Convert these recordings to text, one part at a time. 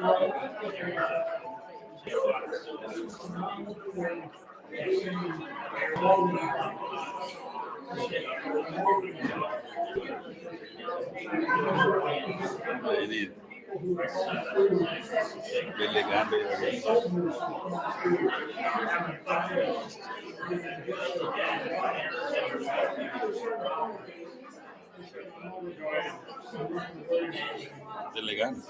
ini beli ganda beli ganda.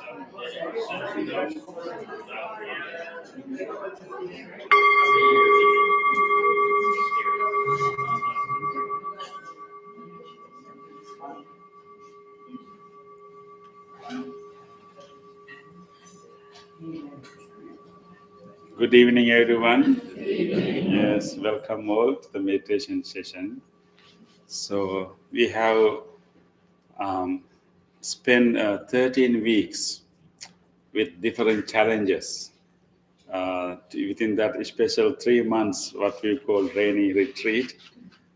Good evening, everyone. Yes, welcome all to the meditation session. So we have spent 13 weeks with different challenges. Within that special 3 months, what we call rainy retreat.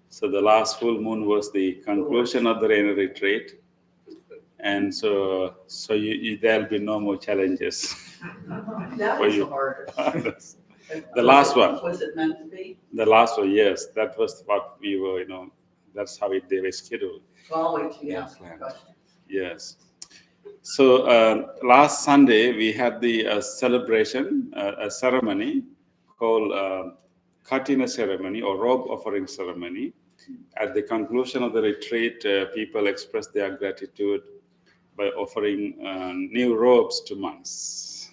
So the last full moon was the conclusion of the rainy retreat. And so there'll be no more challenges. That was the hardest. The last one. Was it meant to be? The last one, yes. That was what we were, that's how they were scheduled. Well, I'll wait till you ask the question. Yes. So last Sunday, we had the celebration, a ceremony called Katina ceremony or robe offering ceremony. At the conclusion of the retreat, people expressed their gratitude by offering new robes to monks.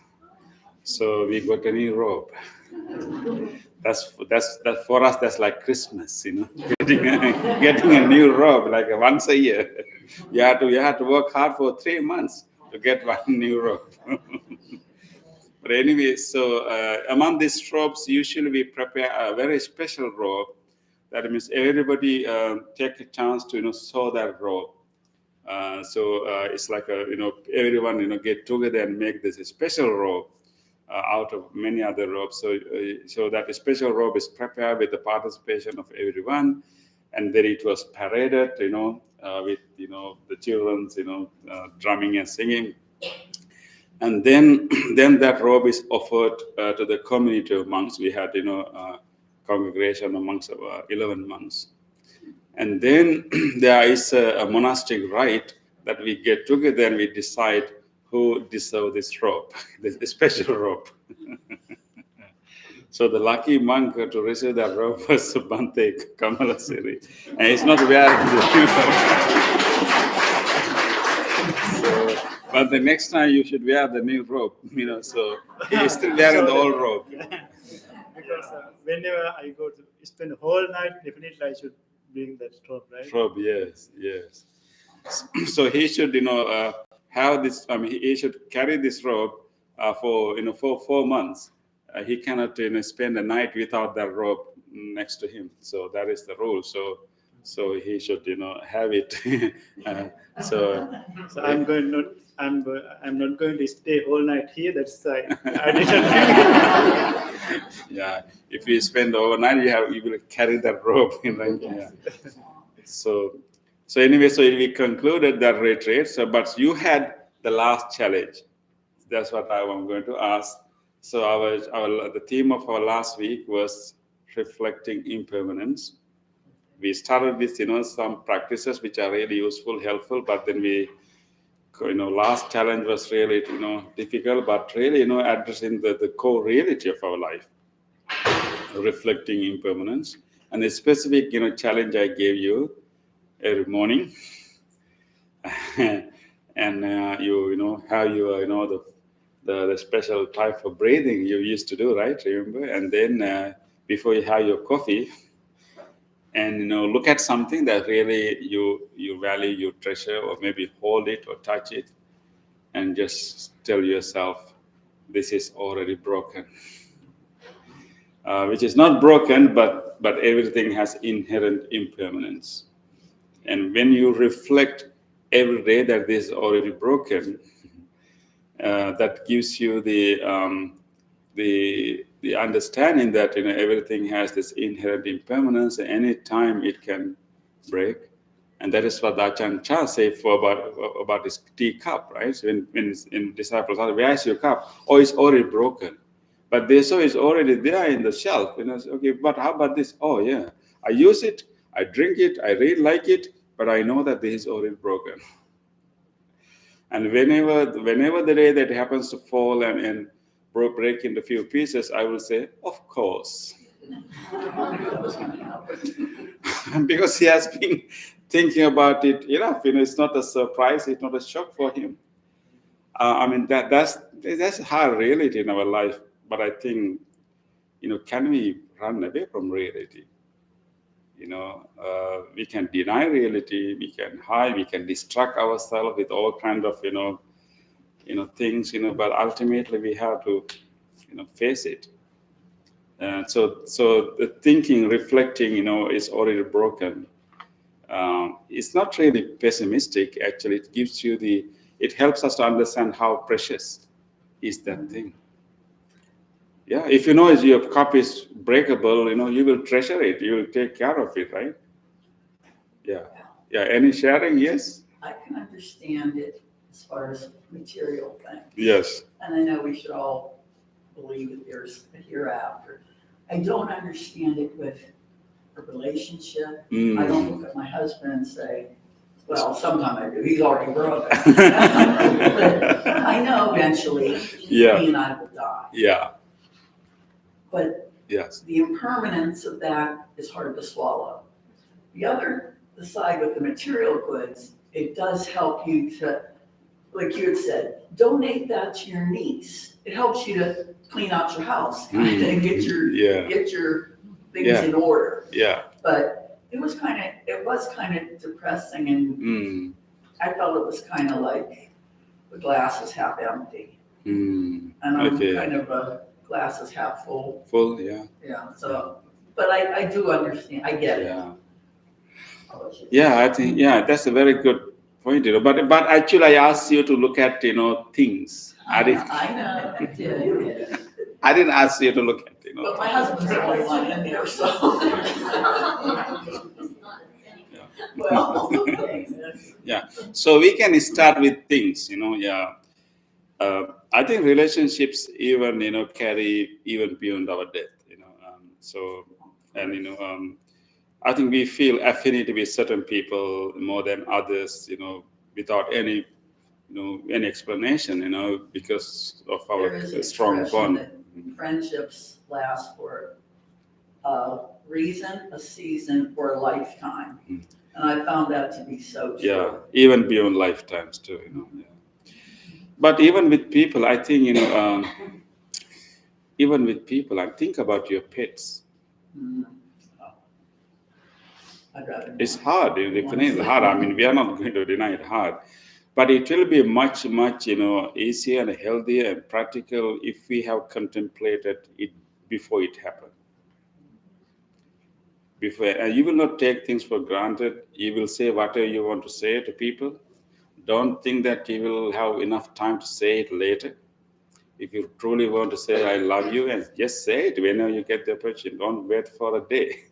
So we got a new robe. That's for us. That's like Christmas, getting a new robe like once a year. You have to work hard for 3 months to get one new robe. But anyway, so among these robes, usually we prepare a very special robe. That means everybody take a chance to sew that robe. So it's like everyone get together and make this a special robe out of many other robes. So that special robe is prepared with the participation of everyone, and then it was paraded, with the children, drumming and singing, and then that robe is offered to the community of monks. We had a congregation of monks, 11 monks. And then there is a monastic rite that we get together and we decide who deserves this robe, this special robe. So the lucky monk to receive that robe was Bhante Kamalasiri. And he's not wearing the new robe. But the next time you should wear the new robe, so he's still wearing the old robe. Because whenever I go to spend the whole night, definitely I should bring that robe, right? Robe, yes. So he should, have this. He should carry this robe for 4 months. He cannot, spend a night without that robe next to him. So that is the rule. So he should, have it. So I'm not going to stay all night here. That's additional. Yeah, if you spend overnight, you will carry that robe. Yeah. So anyway, so we concluded that retreat. So, but you had the last challenge. That's what I'm going to ask. So the theme of our last week was reflecting impermanence. We started with some practices which are really useful, helpful, but then we last challenge was really difficult, but really addressing the core reality of our life, reflecting impermanence. And the specific challenge I gave you every morning, and how you the special type of breathing you used to do, right? Remember? And then before you have your coffee, and look at something that really you value, you treasure, or maybe hold it or touch it, and just tell yourself, this is already broken. Which is not broken, but everything has inherent impermanence. And when you reflect every day that this is already broken, that gives you the understanding that everything has this inherent impermanence. Any time it can break, And that is what Ajahn Chah said about his teacup, right? So when disciples ask, where is your cup? Oh, it's already broken. But they saw it's already there in the shelf. Okay, but how about this? Oh, yeah, I use it, I drink it, I really like it, but I know that this is already broken. And whenever the day that happens to fall and break into a few pieces, I will say, of course. Because he has been thinking about it enough. It's not a surprise, it's not a shock for him. That's a hard reality in our life. But I think, can we run away from reality? We can deny reality, we can hide, we can distract ourselves with all kind of things, but ultimately we have to face it. So the thinking, reflecting, is already broken. It's not really pessimistic. Actually, it helps us to understand how precious is that thing. Yeah, if your cup is breakable, you will treasure it. You will take care of it, right? Yeah. Yeah. Any sharing? Yes. I can understand it as far as material things. Yes. And I know we should all believe that there's a hereafter. I don't understand it with a relationship. I don't look at my husband and say, well, sometimes I do. He's already broken. But I know eventually he and I will die. Yeah. But yes, the impermanence of that is hard to swallow. The side with the material goods, it does help you to, like you had said, donate that to your niece. It helps you to clean out your house and get your things in order. Yeah. But it was kind of depressing, and I felt it was kind of like the glass is half empty, and I'm kind of a glass is half full. Full, yeah. Yeah. So, but I do understand. I get it. Yeah, I think that's a very good point. But actually, I asked you to look at things. I know. I did. I didn't ask you to look at But my husband's the only one in there, so. Well, okay. Yeah. So we can start with things. I think relationships even carry even beyond our death. I think we feel affinity with certain people more than others. Without any explanation. Because of our strong bond. Friendships last for a reason, a season, or a lifetime, and I found that to be so true. Yeah, even beyond lifetimes too. Yeah. But even with people, I think even with people, I think about your pets. It's hard. Definitely hard. I mean, we are not going to deny it hard. But it will be much, much, easier and healthier and practical if we have contemplated it before it happened. And you will not take things for granted. You will say whatever you want to say to people. Don't think that you will have enough time to say it later. If you truly want to say "I love you," and just say it whenever you get the opportunity. Don't wait for a day,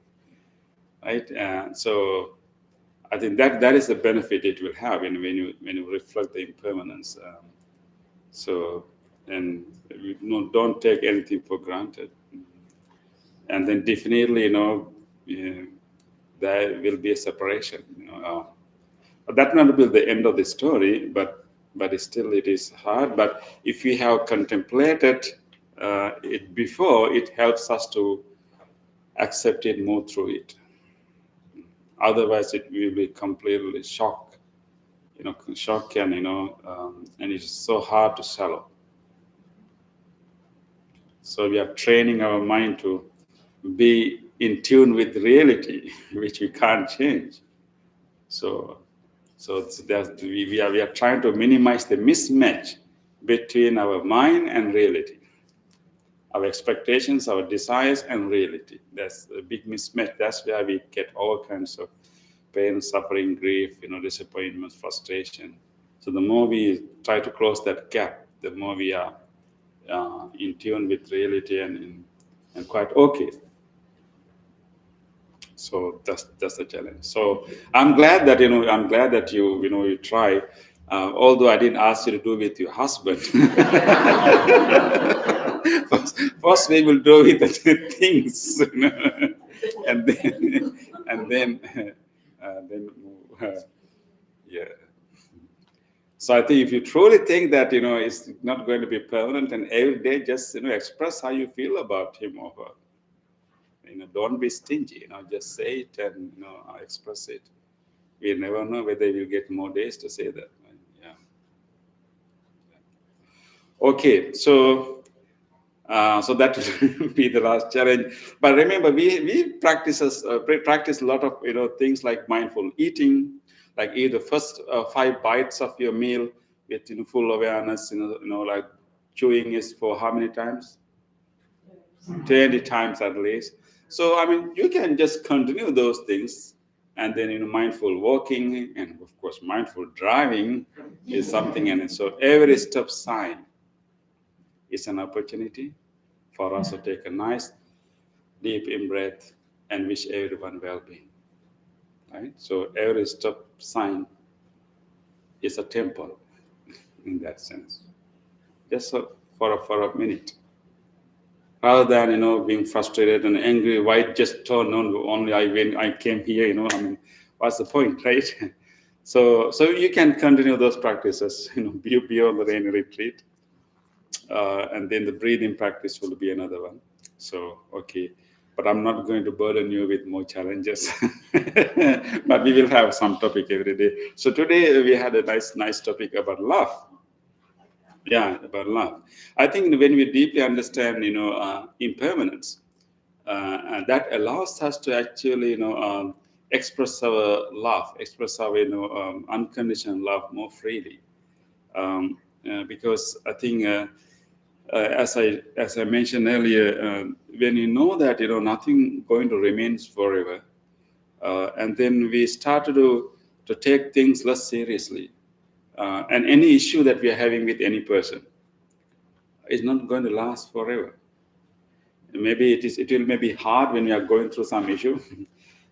right? So I think that is the benefit it will have when you reflect the impermanence. Don't take anything for granted. And then definitely, there will be a separation. That not be the end of the story, but still it is hard. But if we have contemplated it before, it helps us to accept it, move through it. Otherwise, it will be completely shock. Shock and and it's so hard to swallow. So we are training our mind to be in tune with reality, which we can't change. So we are trying to minimize the mismatch between our mind and reality, our expectations, our desires, and reality. That's a big mismatch. That's where we get all kinds of pain, suffering, grief, disappointment, frustration. So the more we try to close that gap, the more we are in tune with reality and quite okay. So that's the challenge. So I'm glad that you try. Although I didn't ask you to do with your husband. First we will do with the things, and then yeah. So I think if you truly think that it's not going to be permanent, and every day just express how you feel about him or her. Don't be stingy. Just say it and express it. We never know whether we'll get more days to say that. Right? Yeah. Okay, so that will be the last challenge. But remember, we practice a lot of things like mindful eating, like eat the first 5 bites of your meal with full awareness. Like chewing is for how many times? 20 times at least. So I mean, you can just continue those things, and then mindful walking, and of course mindful driving is something. And so every step sign is an opportunity for us to take a nice deep in breath and wish everyone well-being. Right? So every stop sign is a temple in that sense. Just for a minute. Rather than being frustrated and angry, why just turn on only when I came here, I mean, what's the point, right? So you can continue those practices, beyond the rain retreat. And then the breathing practice will be another one. So, okay. But I'm not going to burden you with more challenges. But we will have some topic every day. So today we had a nice topic about love. Yeah, about love. I think when we deeply understand, impermanence, and that allows us to actually, express our love, express our, unconditional love more freely. Because I think, as I mentioned earlier, when you know that nothing going to remain forever, and then we started to take things less seriously, and any issue that we are having with any person is not going to last forever. Maybe it will maybe hard when you are going through some issue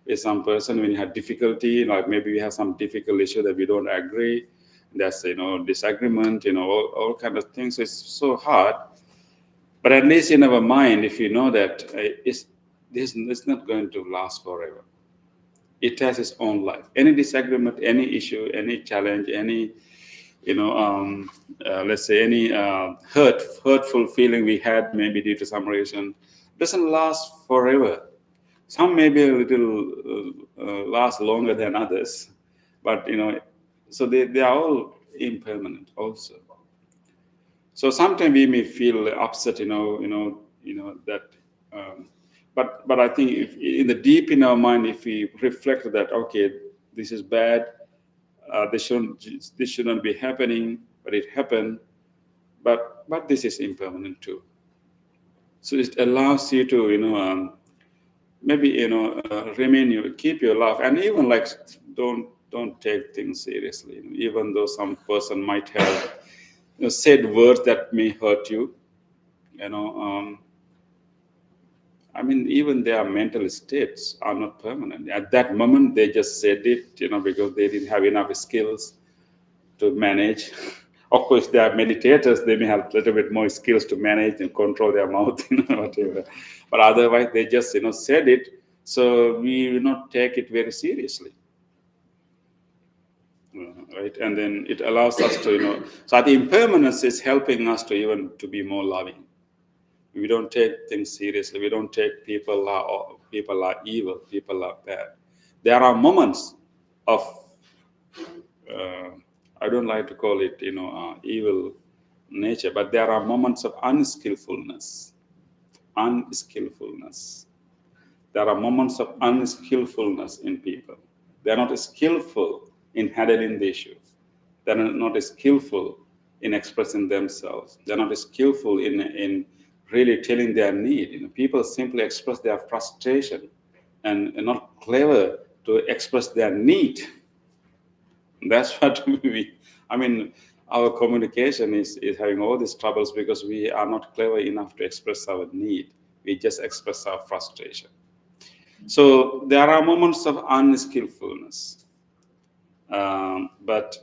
with some person, when you have difficulty, like maybe we have some difficult issue that we don't agree. That's disagreement, all kind of things. It's so hard. But at least in our mind, if you know that it's not going to last forever. It has its own life. Any disagreement, any issue, any challenge, any let's say any hurtful feeling we had maybe due to some reason doesn't last forever. Some maybe a little last longer than others, but so they are all impermanent also. So sometimes we may feel upset, that. But I think if in the deep in our mind, if we reflect that, okay, this is bad, this shouldn't be happening, but it happened. But this is impermanent too. So it allows you to maybe remain keep your love, and even like don't take things seriously. Even though some person might have said words that may hurt you, I mean, even their mental states are not permanent. At that moment, they just said it, because they didn't have enough skills to manage. Of course, they are meditators. They may have a little bit more skills to manage and control their mouth, whatever. But otherwise, they just, said it. So we will not take it very seriously. Right? And then it allows us to, so the impermanence is helping us to even to be more loving. We don't take things seriously. We don't take people are evil, people are bad. There are moments of, I don't like to call it, evil nature, but there are moments of unskillfulness. There are moments of unskillfulness in people. They are not skillful in handling the issue. They are not skillful in expressing themselves. They are not skillful in really telling their need. People simply express their frustration and not clever to express their need. That's what our communication is having all these troubles because we are not clever enough to express our need. We just express our frustration. So there are moments of unskillfulness, but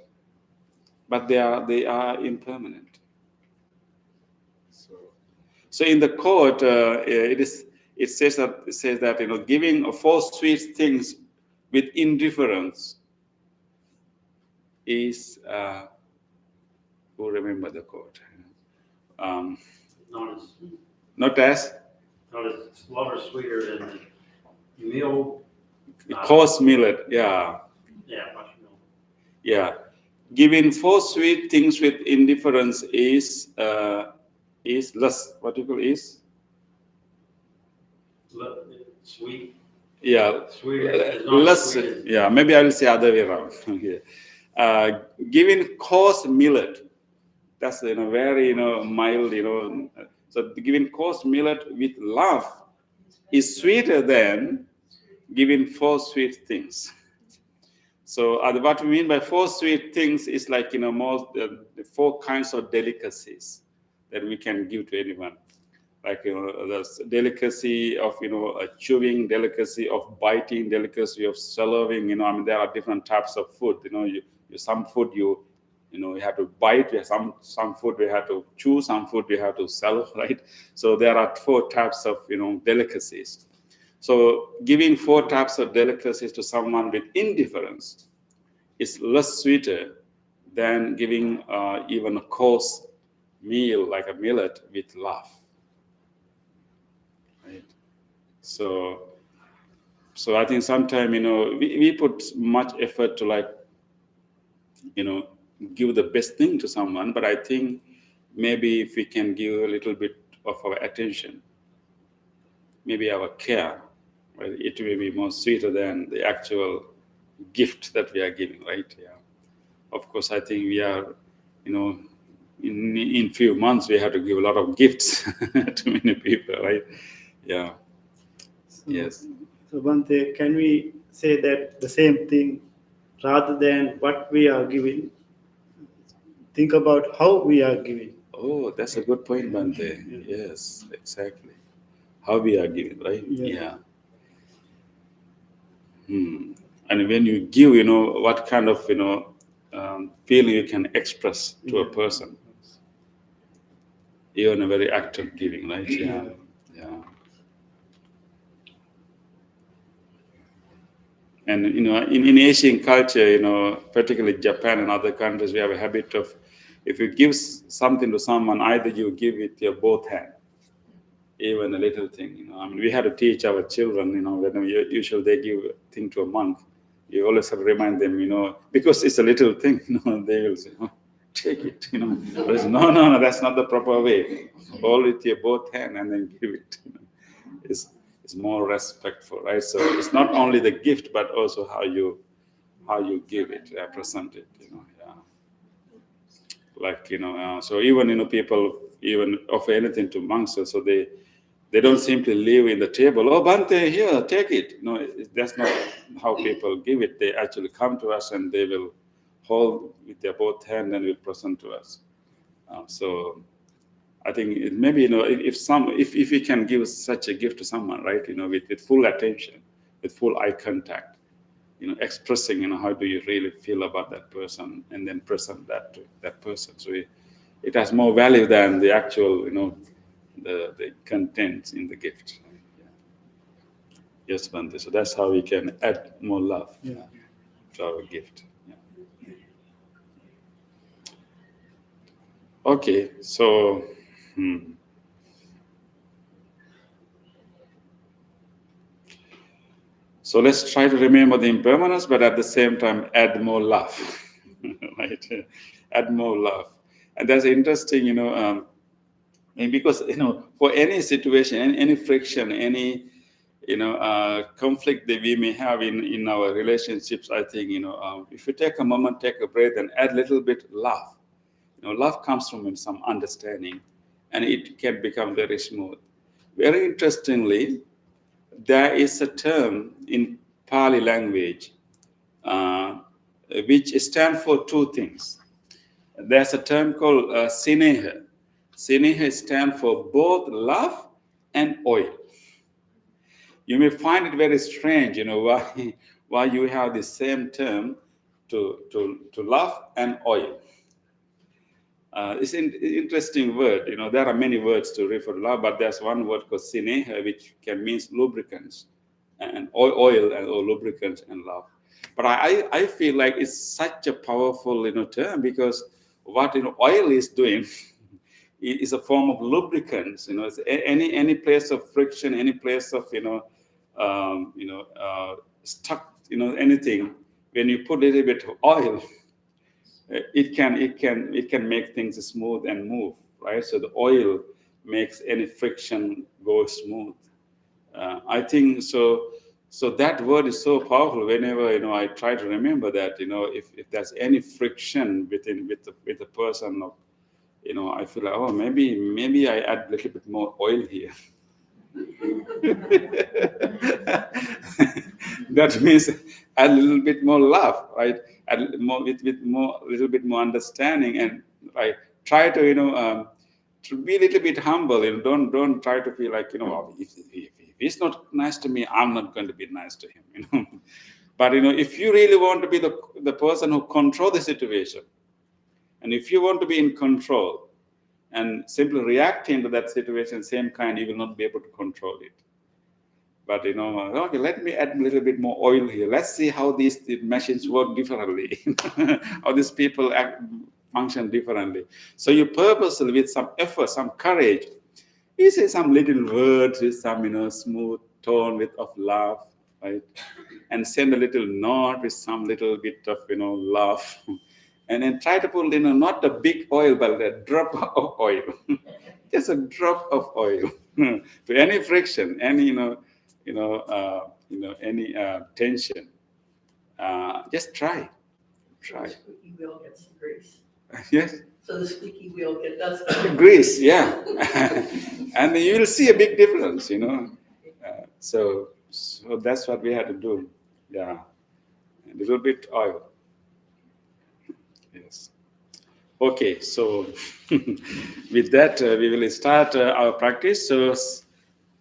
they are impermanent. So in the quote, it says that giving 4 sweet things with indifference is who remember the quote? Not as It's a lot sweeter than the meal. coarse millet. Yeah. Much meal. Yeah. Giving 4 sweet things with indifference is less. What you call is? Sweet. Yeah. Sweeter. It's not Less. sweet as- Yeah. Maybe I will say other way around. Yeah. Giving coarse millet. That's very mild. So giving coarse millet with love is sweeter than giving 4 sweet things. So what we mean by 4 sweet things is like more 4 kinds of delicacies that we can give to anyone. Like the delicacy of a chewing, delicacy of biting, delicacy of swallowing. There are different types of food. Some food you have to bite. Some food we have to chew. Some food we have to swallow. Right. So there are 4 types of delicacies. So giving 4 types of delicacies to someone with indifference is less sweeter than giving even a coarse meal like a millet with love. Right. So I think sometimes we put much effort to give the best thing to someone, but I think maybe if we can give a little bit of our attention, maybe our care, right, it will be more sweeter than the actual gift that we are giving, right? Yeah. Of course, I think we are, in few months we have to give a lot of gifts to many people, right? Yeah. Yes. So Bhante, can we say that the same thing rather than what we are giving? Think about how we are giving. Oh, that's a good point, Bhante. Yes, exactly. How we are giving, right? Yeah. And when you give, what kind of feeling you can express to a person. Even a very act of giving, right? Yeah. And in Asian culture, particularly Japan and other countries, we have a habit of, if you give something to someone, either you give with your both hands, even a little thing. We had to teach our children, when usually they give a thing to a monk, you always have to remind them, because it's a little thing, they will say, oh, take it, But it's, no, that's not the proper way. Hold it with your both hands and then give it. It's more respectful, right? So it's not only the gift, but also how you give it, present it, yeah. Like, so even, people even offer anything to monks, so they don't simply leave in the table, oh, Bhante, here, take it. No, that's not how people give it. They actually come to us and they will hold with their both hands and will present to us. So I think maybe, if we can give such a gift to someone, right, with full attention, with full eye contact, expressing, how do you really feel about that person, and then present that to that person. So it has more value than the actual, the contents in the gift. Yeah. Yes, Bhante. So that's how we can add more love to our gift. Yeah. Okay, so so let's try to remember the impermanence, but at the same time add more love. Right? Add more love. And that's interesting, and because for any situation, any friction, any conflict that we may have in our relationships, I think if you take a moment, take a breath, and add a little bit love. Love comes from some understanding, and it can become very smooth. Very interestingly, there is a term in Pali language which stands for 2 things. There's a term called sineha. Sineha stands for both love and oil. you may find it very strange, why you have the same term to love and oil. It's an interesting word. There are many words to refer to love, but there's one word called sine, which can mean lubricants and oil or lubricants and love. But I feel like it's such a powerful term, because what oil is doing is a form of lubricants. It's any place of friction, any place of stuck, anything. When you put a little bit of oil, it can make things smooth and move, right? So the oil makes any friction go smooth. I think so. So that word is so powerful. Whenever I try to remember that, if there's any friction with the person, I feel like, oh, maybe I add a little bit more oil here. That means add a little bit more love, right? Add more with more, little bit more understanding, and right, try to to be a little bit humble. Don't try to feel like oh, if he's not nice to me, I'm not going to be nice to him. But if you really want to be the person who control the situation, and if you want to be in control, and simply reacting to that situation same kind, you will not be able to control it. But okay, let me add a little bit more oil here. Let's see how these machines work differently, how these people function differently. So you purposely, with some effort, some courage, you say some little words with some smooth tone of love, right? And send a little nod with some little bit of love. And then try to put not a big oil, but a drop of oil. Just a drop of oil to any friction, any any tension. Just try. So the squeaky wheel gets the grease. Yes. So the squeaky wheel does Grease, yeah. And you will see a big difference, So that's what we had to do. Yeah. A little bit oil. Yes. Okay, so with that, we will start our practice.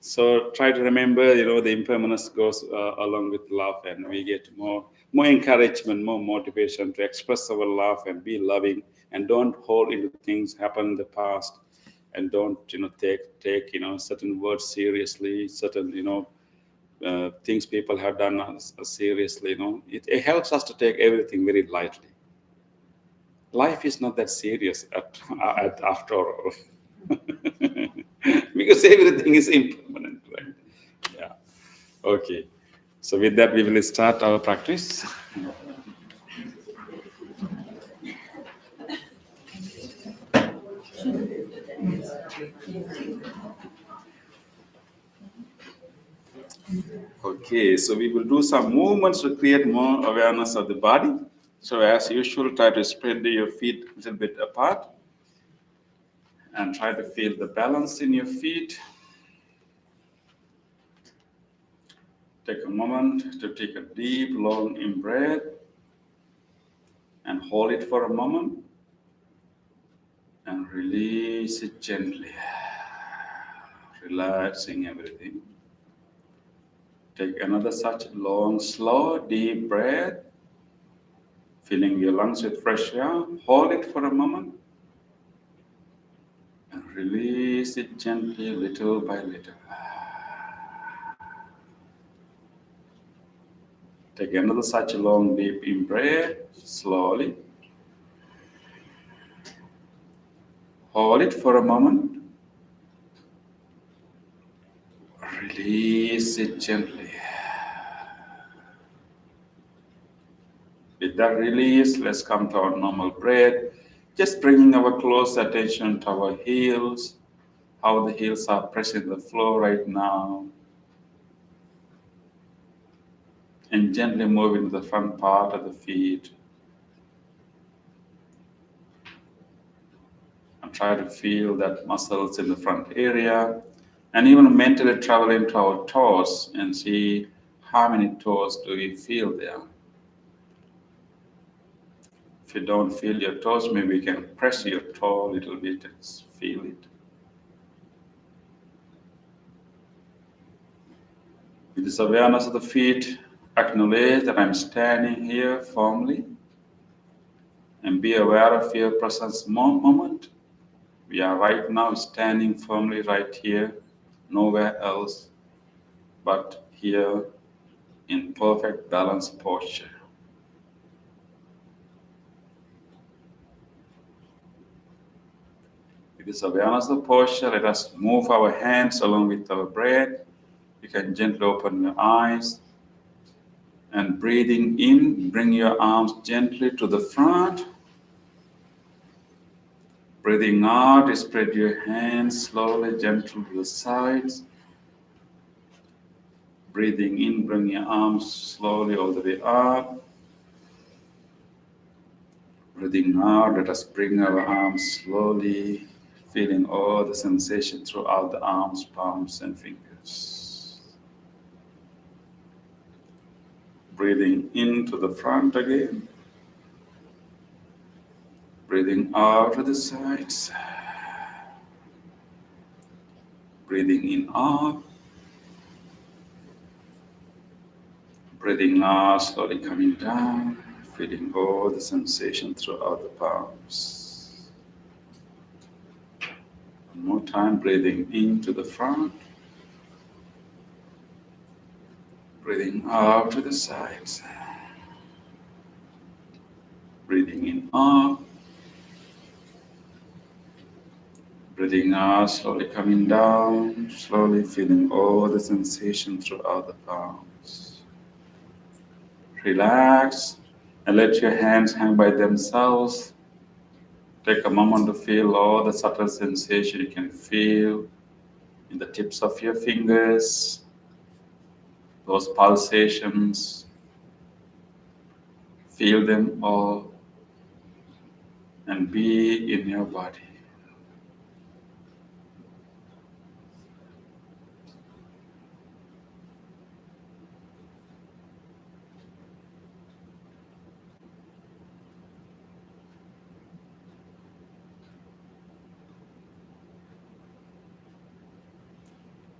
So try to remember, the impermanence goes along with love, and we get more encouragement, more motivation to express our love and be loving, and don't hold into things happen in the past, and don't take certain words seriously, certain things people have done seriously. It helps us to take everything very lightly. Life is not that serious after all. Because everything is impermanent, right? Yeah. Okay. So with that, we will start our practice. Okay, so we will do some movements to create more awareness of the body. So as usual, try to spread your feet a little bit apart and try to feel the balance in your feet. Take a moment to take a deep, long in-breath and hold it for a moment and release it gently, relaxing everything. Take another such long, slow, deep breath, filling your lungs with fresh air. Hold it for a moment and release it gently, little by little. Take another such a long, deep in-breath, slowly. Hold it for a moment. Release it gently. With that release, let's come to our normal breath. Just bringing our close attention to our heels, how the heels are pressing the floor right now. And gently moving to the front part of the feet. And try to feel that muscles in the front area. And even mentally travel into our toes and see how many toes do we feel there. If you don't feel your toes, maybe you can press your toe a little bit and feel it. With this awareness of the feet, acknowledge that I'm standing here firmly and be aware of your presence moment. We are right now standing firmly right here, nowhere else but here in perfect balanced posture. With this awareness of posture, let us move our hands along with our breath. You can gently open your eyes and breathing in, bring your arms gently to the front. Breathing out, spread your hands slowly, gently to the sides. Breathing in, bring your arms slowly all the way up. Breathing out, let us bring our arms slowly, feeling all the sensation throughout the arms, palms, and fingers. Breathing into the front again. Breathing out to the sides. Breathing in up. Breathing out, slowly coming down, feeling all the sensation throughout the palms. One more time, breathing into the front. Breathing out to the sides. Breathing in up. Breathing out, slowly coming down, slowly feeling all the sensation throughout the palms. Relax and let your hands hang by themselves. Take a moment to feel all the subtle sensation you can feel in the tips of your fingers, those pulsations. Feel them all and be in your body.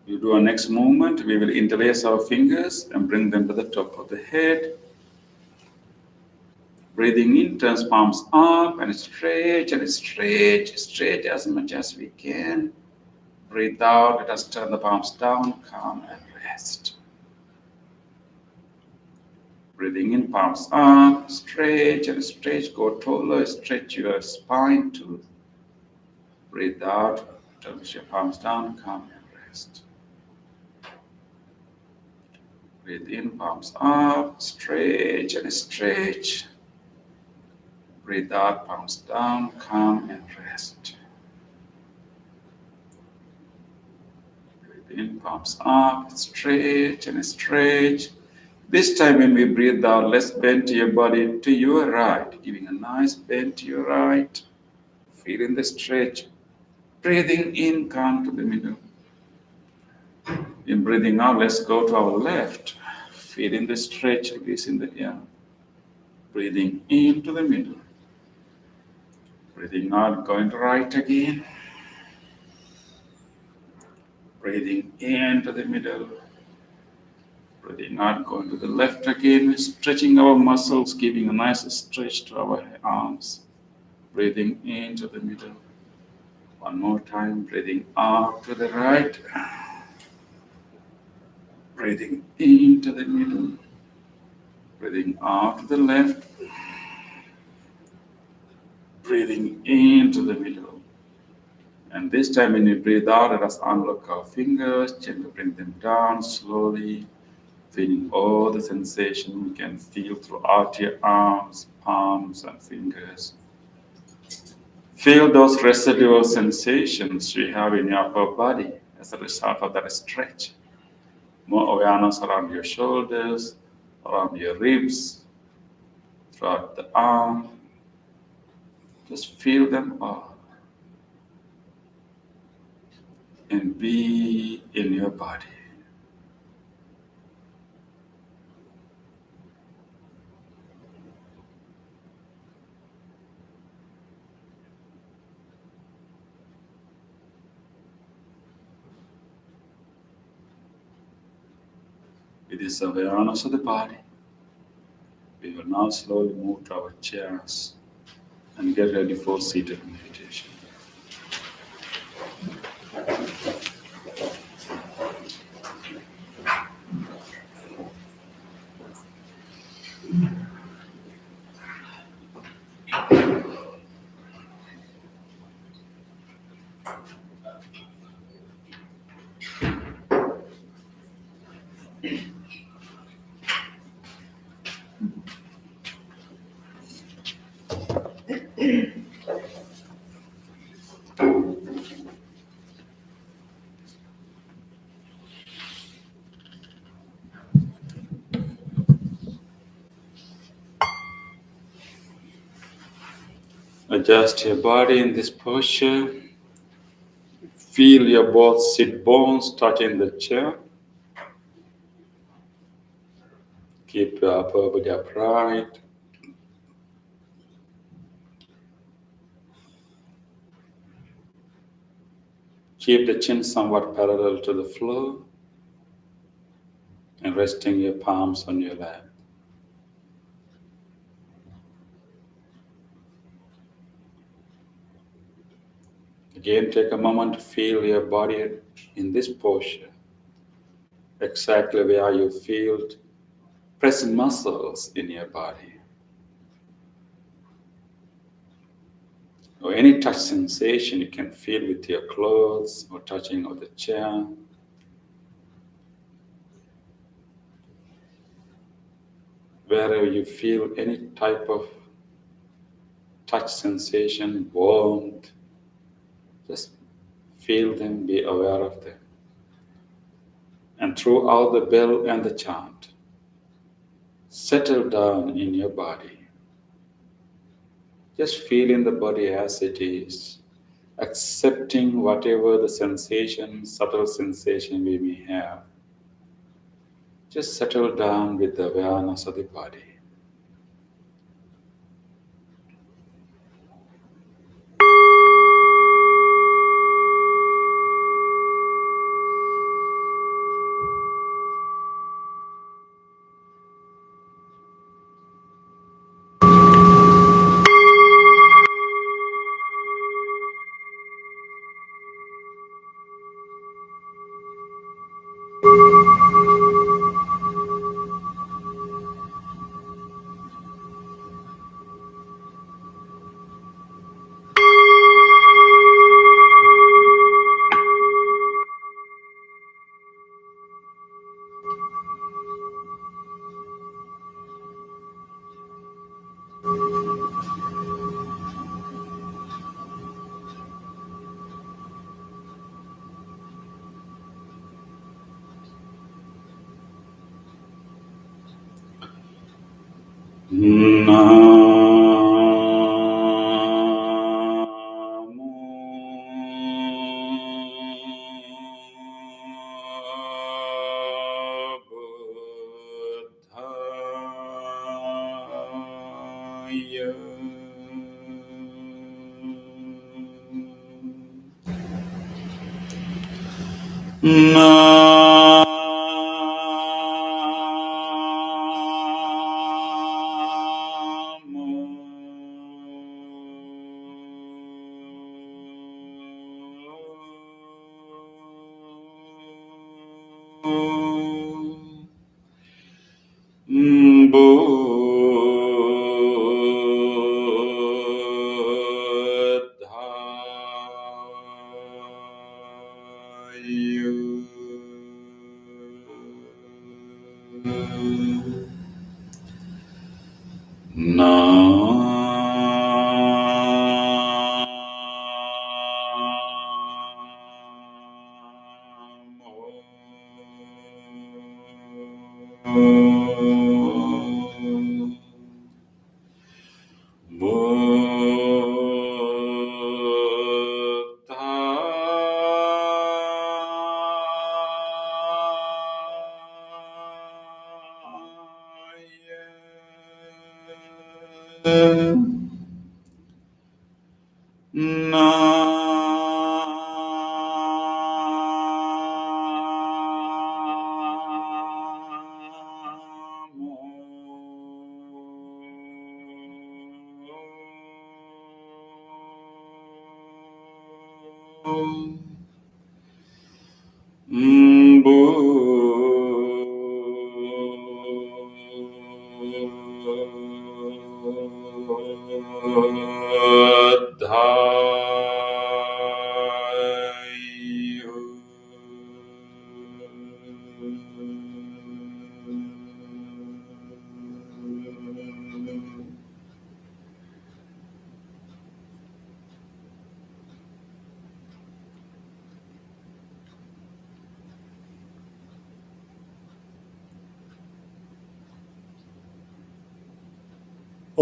We do our next movement. We will interlace our fingers and bring them to the top of the head. Breathing in, turns palms up and stretch as much as we can. Breathe out, let us turn the palms down, calm and rest. Breathing in, palms up, stretch, go taller, stretch your spine too. Breathe out, turn your palms down, calm and rest. Breathe in, palms up, stretch. Breathe out, palms down, calm and rest. Breathe in, palms up, stretch. This time when we breathe out, let's bend your body to your right, giving a nice bend to your right. Feeling the stretch. Breathing in, come to the middle. In breathing out, let's go to our left. Feeling the stretch, releasing the air. Breathing into the middle. Breathing out, going to right again. Breathing into the middle. Breathing out, going to the left again. Stretching our muscles, giving a nice stretch to our arms. Breathing into the middle. One more time, breathing out to the right. Breathing into the middle. Breathing out to the left. Breathing into the middle. And this time when we breathe out, let us unlock our fingers, gently bring them down slowly, feeling all the sensation you can feel throughout your arms, palms, and fingers. Feel those residual sensations you have in your upper body as a result of that stretch. More awareness around your shoulders, around your ribs, throughout the arm. Just feel them all. And be in your body. With this awareness of the body, we will now slowly move to our chairs and get ready for seated meditation. Adjust your body in this posture. Feel your both sit bones touching the chair. Keep your upper body upright. Keep the chin somewhat parallel to the floor and resting your palms on your lap. Again, take a moment to feel your body in this posture, exactly where you feel pressing muscles in your body, or any touch sensation you can feel with your clothes or touching of the chair. Wherever you feel any type of touch sensation, warmth, just feel them, be aware of them. And throughout the bell and the chant, settle down in your body. Just feeling the body as it is, accepting whatever the sensation, subtle sensation we may have. Just settle down with the awareness of the body.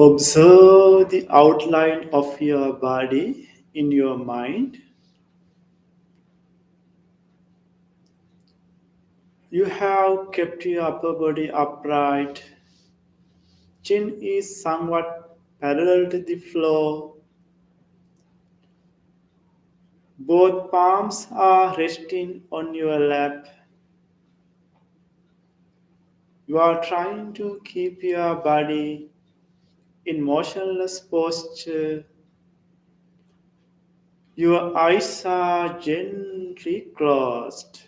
Observe the outline of your body in your mind. You have kept your upper body upright. Chin is somewhat parallel to the floor. Both palms are resting on your lap. You are trying to keep your body in motionless posture. Your eyes are gently closed.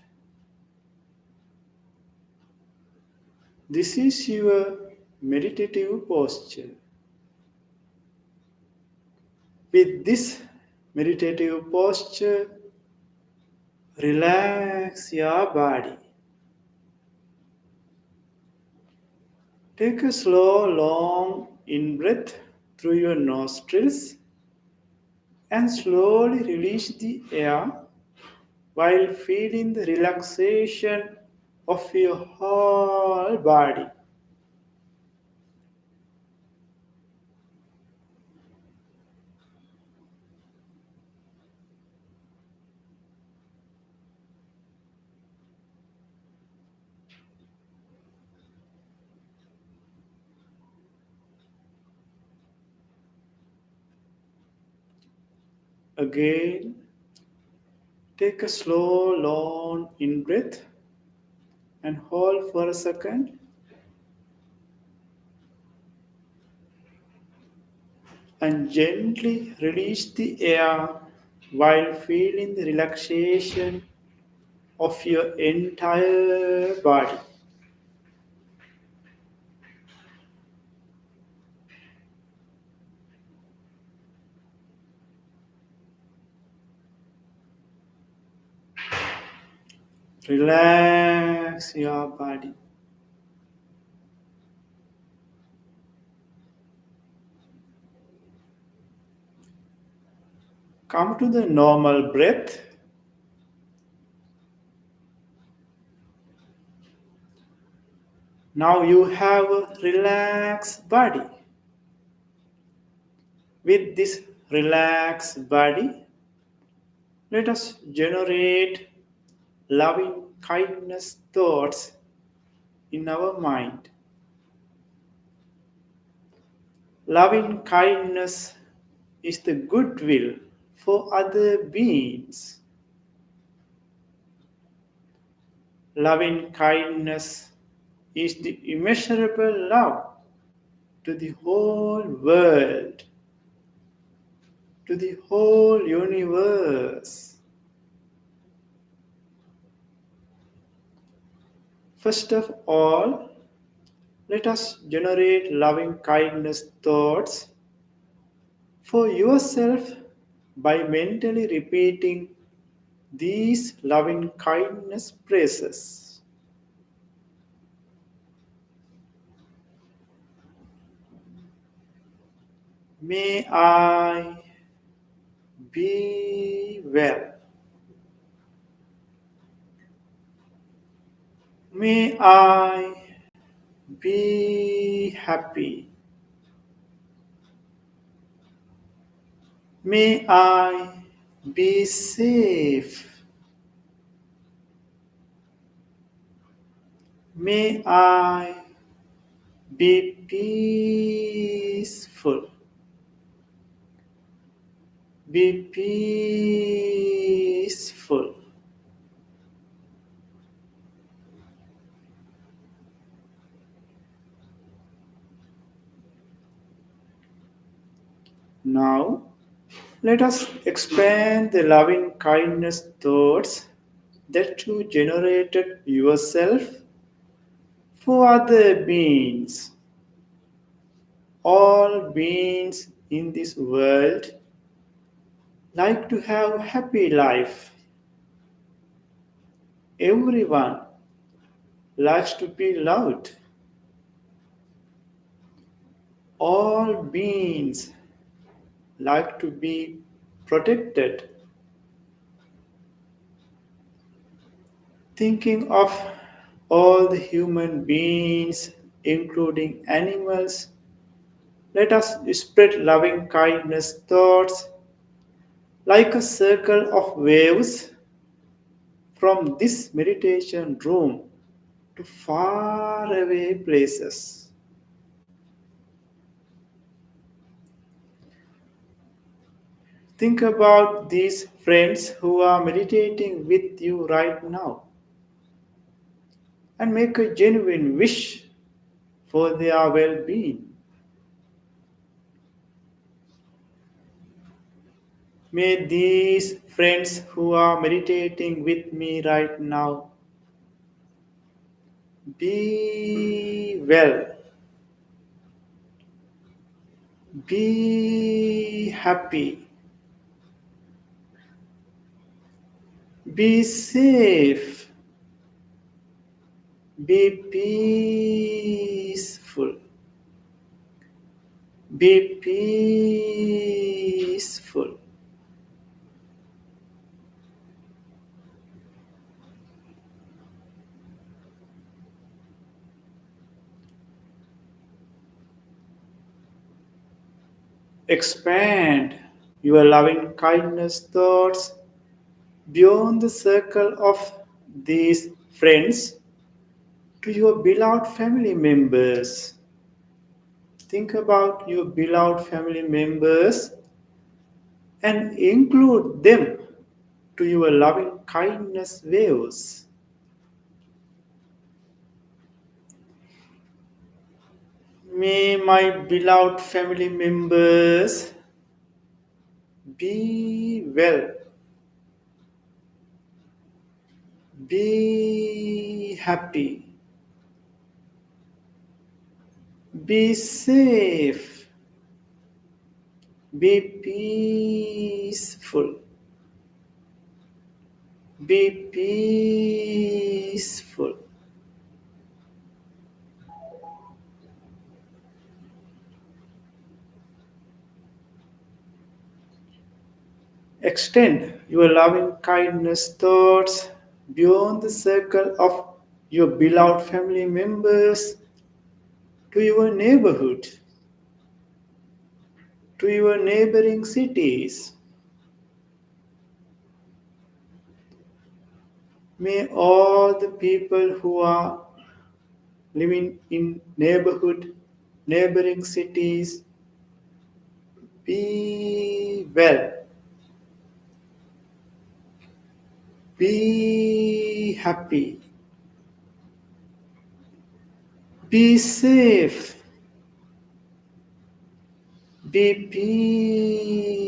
This is your meditative posture. With this meditative posture, relax your body. Take a slow, long in breath through your nostrils and slowly release the air while feeling the relaxation of your whole body. Again, take a slow, long in breath and hold for a second. And gently release the air while feeling the relaxation of your entire body. Relax your body. Come to the normal breath. Now you have a relaxed body. With this relaxed body, let us generate loving kindness thoughts in our mind. Loving kindness is the goodwill for other beings. Loving kindness is the immeasurable love to the whole world, to the whole universe. First of all, let us generate loving kindness thoughts for yourself by mentally repeating these loving kindness phrases. May I be well. May I be happy. May I be safe. May I be peaceful. Be peaceful. Now, Let us expand the loving kindness thoughts that you generated yourself for other beings. All beings in this world like to have a happy life. Everyone likes to be loved. All beings like to be protected. Thinking of all the human beings, including animals, let us spread loving kindness thoughts like a circle of waves from this meditation room to far away places. Think about these friends who are meditating with you right now and make a genuine wish for their well being. May these friends who are meditating with me right now be well, be happy, be safe, be peaceful, be peaceful. Expand your loving kindness thoughts beyond the circle of these friends to your beloved family members. Think about your beloved family members and include them to your loving kindness waves. May my beloved family members be well, be happy, be safe, be peaceful, be peaceful. Extend your loving kindness thoughts beyond the circle of your beloved family members to your neighborhood, to your neighboring cities. May all the people who are living in neighboring cities be well, be happy, be safe, be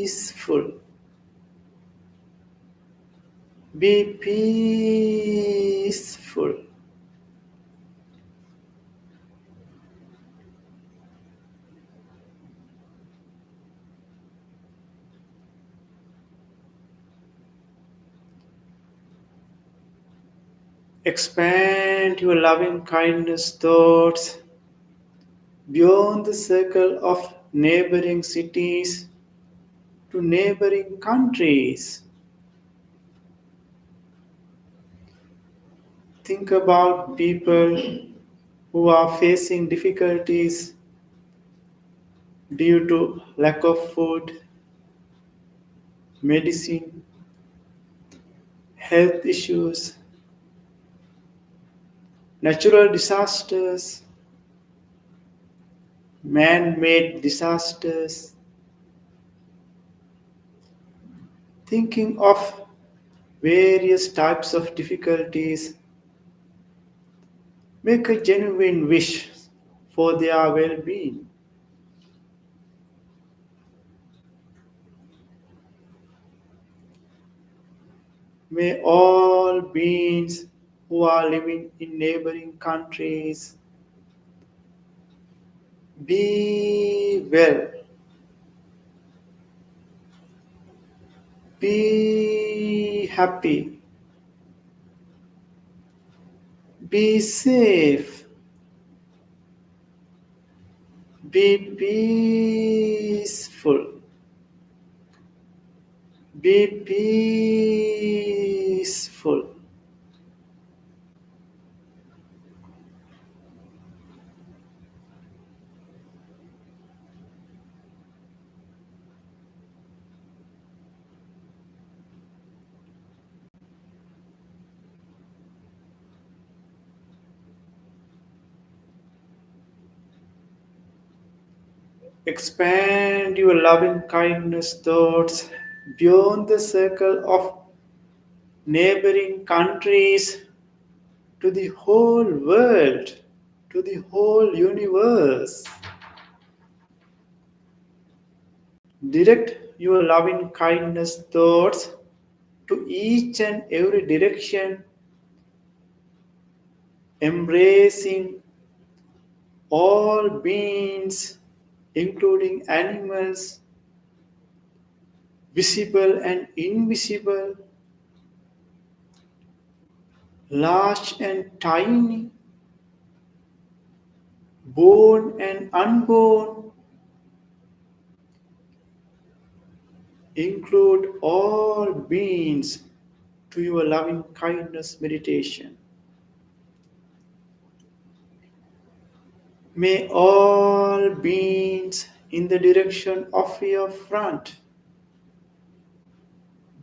peaceful, be peaceful. Expand your loving kindness thoughts beyond the circle of neighboring cities to neighboring countries. Think about people who are facing difficulties due to lack of food, medicine, health issues, natural disasters, man made disasters. Thinking of various types of difficulties, make a genuine wish for their well being. May all beings who are living in neighboring countries be well, be happy, be safe, be peaceful, be peaceful. Expand your loving kindness thoughts beyond the circle of neighboring countries to the whole world, to the whole universe. Direct your loving kindness thoughts to each and every direction, embracing all beings, including animals, visible and invisible, large and tiny, born and unborn. Include all beings to your loving kindness meditation. May all beings in the direction of your front,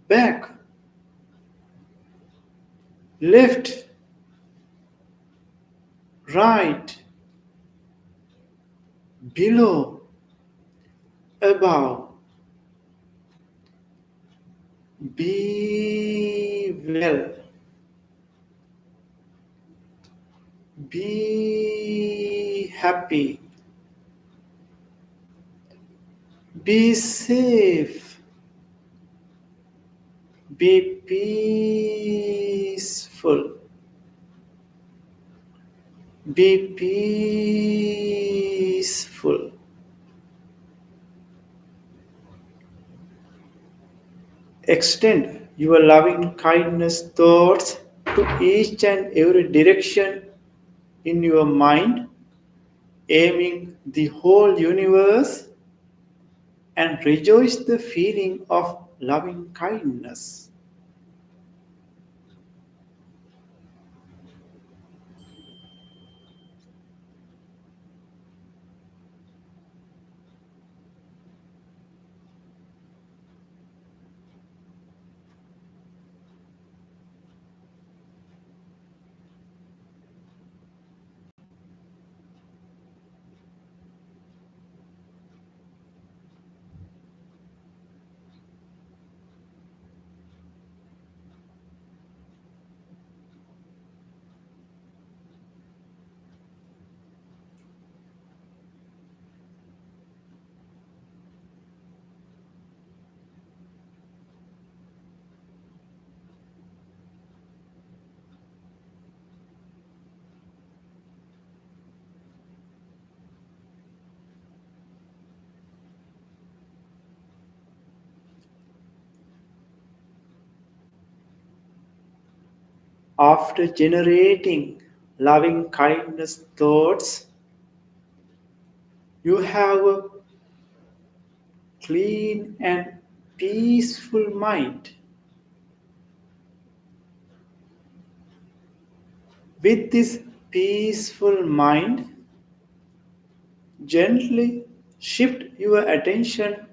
back, left, right, below, above, be well, be happy, be safe, be peaceful, be peaceful. Extend your loving kindness thoughts to each and every direction in your mind, aiming the whole universe, and rejoice the feeling of loving kindness. After generating loving kindness thoughts, you have a clean and peaceful mind. With this peaceful mind, gently shift your attention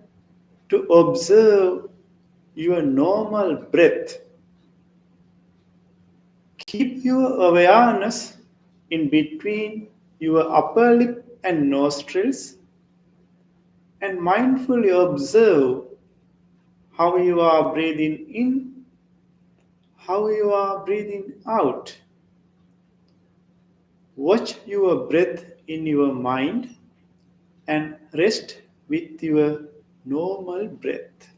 to observe your normal breath. Keep your awareness in between your upper lip and nostrils and mindfully observe how you are breathing in, how you are breathing out. Watch your breath in your mind and rest with your normal breath.